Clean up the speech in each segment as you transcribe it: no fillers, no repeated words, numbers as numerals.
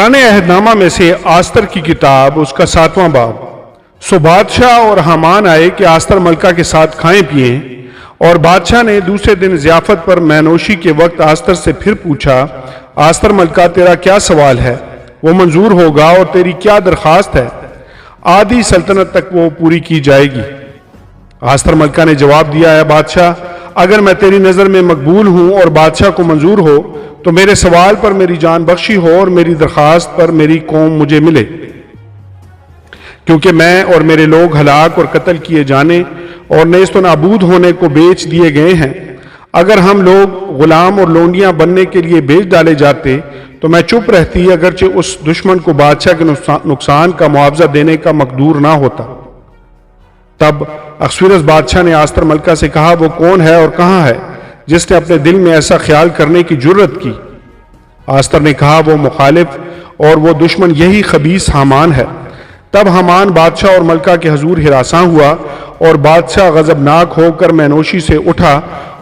पुराने अहदनामा में से आस्तर की किताब, उसका 7वां बाब। सो बादशाह और हामान आए कि आस्तर मलका के साथ खाएं पिएं। और बादशाह ने दूसरे दिन ज़ियाफत पर मैनोशी के वक्त आस्तर से फिर पूछा, आस्तर मलका, तेरा क्या सवाल है? वो मंजूर होगा। और तेरी क्या दरख्वास्त है? आधी सल्तनत तक वो पूरी की जाएगी। आस्तर मलका ने जवाब दिया, है बादशाह, अगर मैं तेरी नज़र में मकबूल हूं और बादशाह को मंजूर हो तो मेरे सवाल पर मेरी जान बख्शी हो और मेरी दरख्वास्त पर मेरी कौम मुझे मिले, क्योंकि मैं और मेरे लोग हलाक और कत्ल किए जाने और नेस्तो नाबूद होने को बेच दिए गए हैं। अगर हम लोग गुलाम और लोंडियां बनने के लिए बेच डाले जाते तो मैं चुप रहती, अगरचे उस दुश्मन को बादशाह के नुकसान का मुआवजा देने का मकदूर ना होता। तब अख्सविरस बादशाह ने आस्तर मलका से कहा, वो कौन है और कहाँ है जिसने अपने दिल में ऐसा ख्याल करने की जुर्रत की? आस्तर ने कहा, वो मुखालिफ और वो दुश्मन यही खबीस हामान है। तब हामान बादशाह और मलका के हजूर हिरासां हुआ और बादशाह गजबनाक होकर मैनोशी से उठा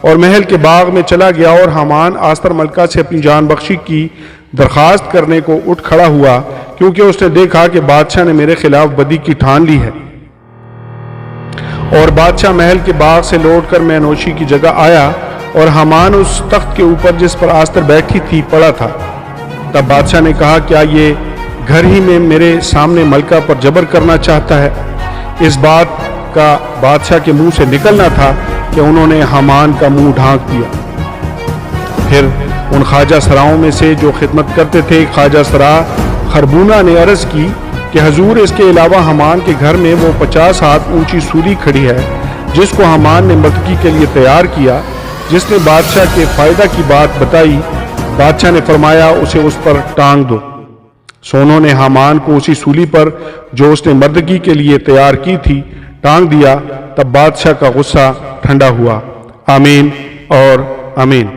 और महल के बाग में चला गया। और हामान आस्तर मलका से अपनी जान बख्शी की दरख्वास्त करने को उठ खड़ा हुआ, क्योंकि उसने देखा कि बादशाह ने मेरे खिलाफ बदी की ठान ली है। और बादशाह महल के बाग से लौटकर मैनोशी की जगह आया और हामान उस तख्त के ऊपर जिस पर आस्तर बैठी थी पड़ा था। तब बादशाह ने कहा, क्या ये घर ही में मेरे सामने मलका पर जबर करना चाहता है? इस बात का बादशाह के मुंह से निकलना था कि उन्होंने हामान का मुंह ढांक दिया। फिर उन ख्वाजा सराओं में से जो खिदमत करते थे, ख्वाजा सरा खरबूना ने अर्ज की कि हजूर, इसके अलावा हामान के घर में वो 50 हाथ ऊंची सूली खड़ी है जिसको हामान ने मटकी के लिए तैयार किया, जिसने बादशाह के फायदा की बात बताई। बादशाह ने फरमाया, उसे उस पर टांग दो। सो उन्होंने हामान को उसी सूली पर जो उसने मर्दगी के लिए तैयार की थी टांग दिया। तब बादशाह का गुस्सा ठंडा हुआ। आमीन और आमीन।